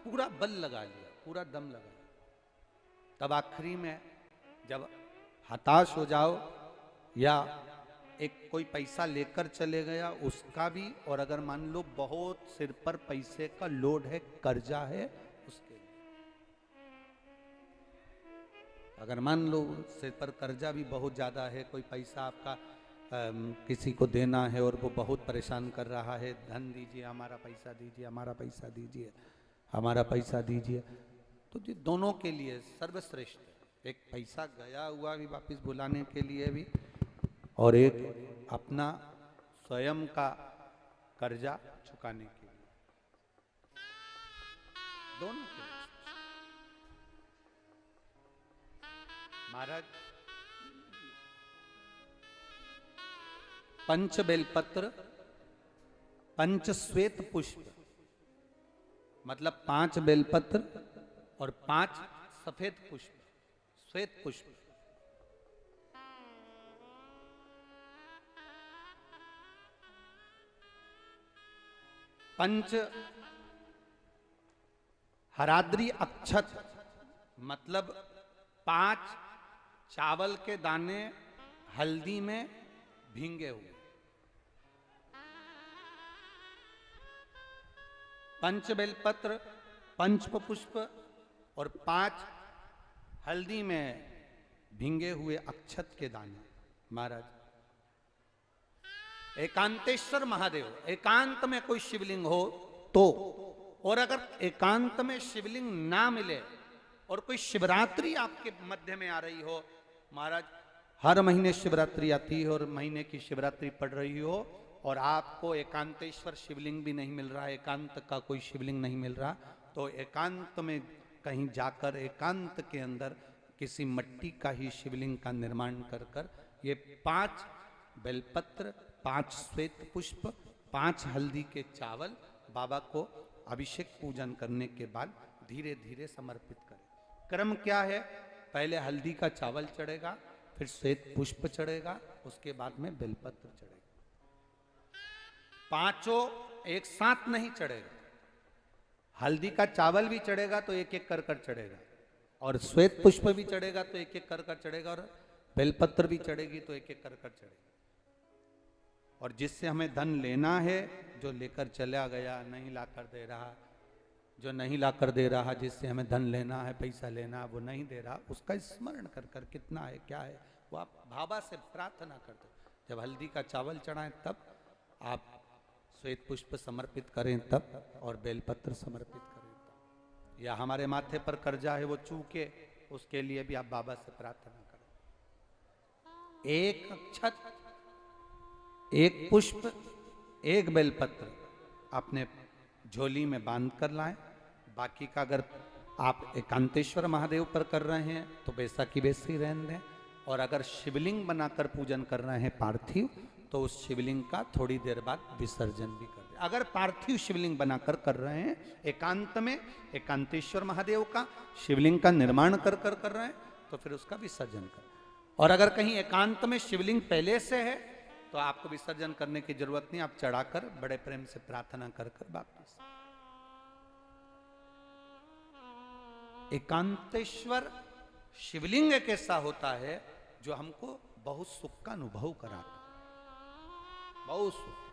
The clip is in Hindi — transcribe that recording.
पूरा बल लगा लिया, पूरा दम लगा लिया। तब आखिरी में जब हताश हो जाओ या एक कोई पैसा लेकर चले गया उसका भी, और अगर मान लो बहुत सिर पर पैसे का लोड है, कर्जा है उसके लिए, अगर मान लो सिर पर कर्जा भी बहुत ज्यादा है, कोई पैसा आपका किसी को देना है और वो बहुत परेशान कर रहा है, धन दीजिए, हमारा पैसा दीजिए, हमारा पैसा दीजिए, हमारा पैसा दीजिए, तो ये दोनों के लिए सर्वश्रेष्ठ है। एक पैसा गया हुआ भी वापस बुलाने के लिए भी, और एक अपना स्वयं का कर्जा चुकाने के लिए, दोनों के लिए। महाराज पंच बेलपत्र, पंच श्वेत पुष्प, मतलब 5 बेलपत्र और 5 सफेद पुष्प, श्वेत पुष्प, पंच हराद्री अक्षत, मतलब 5 चावल के दाने हल्दी में भींगे हुए, पंच बेलपत्र, पंच पुष्प और 5 हल्दी में भींगे हुए अक्षत के दाने। महाराज एकांतेश्वर महादेव, एकांत में कोई शिवलिंग हो तो, और अगर एकांत में शिवलिंग ना मिले और कोई शिवरात्रि आपके मध्य में आ रही हो, महाराज हर महीने शिवरात्रि आती है और महीने की शिवरात्रि पड़ रही हो और आपको एकांतेश्वर शिवलिंग भी नहीं मिल रहा, एकांत का कोई शिवलिंग नहीं मिल रहा, तो एकांत में कहीं जाकर एकांत के अंदर किसी मिट्टी का ही शिवलिंग का निर्माण कर कर ये 5 बेलपत्र, 5 श्वेत पुष्प, 5 हल्दी के चावल बाबा को अभिषेक पूजन करने के बाद धीरे धीरे समर्पित करें। क्रम क्या है? पहले हल्दी का चावल चढ़ेगा, फिर श्वेत पुष्प चढ़ेगा, उसके बाद में बेलपत्र चढ़ेगा। पांचों एक साथ नहीं चढ़ेगा, हल्दी का चावल भी चढ़ेगा तो एक एक कर कर चढ़ेगा, और श्वेत पुष्प भी चढ़ेगा तो एक एक कर कर चढ़ेगा, और बेलपत्र भी चढ़ेगी तो एक एक कर कर चढ़ेगा। और जिससे हमें धन लेना है, जो लेकर चला गया, नहीं लाकर दे रहा, जो नहीं लाकर दे रहा, जिससे हमें धन लेना है, पैसा लेना, वो नहीं दे रहा, उसका स्मरण कर कर कितना है क्या है वो आप भावा से प्रार्थना कर दो। जब हल्दी का चावल चढ़ाएं तब आप श्वेत पुष्प समर्पित करें तब, और बेलपत्र समर्पित करें तब, या हमारे माथे पर कर्जा है वो चूके, उसके लिए भी आप बाबा से प्रार्थना करें। एक अक्षत, एक पुष्प, एक बेलपत्र अपने झोली में बांध कर लाएं। बाकी का अगर आप एकांतेश्वर महादेव पर कर रहे हैं तो वैसा की वैसे ही रहने दें, और अगर शिवलिंग बनाकर पूजन कर रहे हैं पार्थिव, तो उस शिवलिंग का थोड़ी देर बाद विसर्जन भी कर दें। अगर पार्थिव शिवलिंग बनाकर कर रहे हैं एकांत में, एकांतेश्वर महादेव का शिवलिंग का निर्माण कर कर कर रहे हैं, तो फिर उसका विसर्जन करें। और अगर कहीं एकांत में शिवलिंग पहले से है तो आपको विसर्जन करने की जरूरत नहीं, आप चढ़ाकर बड़े प्रेम से प्रार्थना कर कर वापस। एकांतेश्वर शिवलिंग एक ऐसा होता है जो हमको बहुत सुख का अनुभव कराता है, बहुत सुख।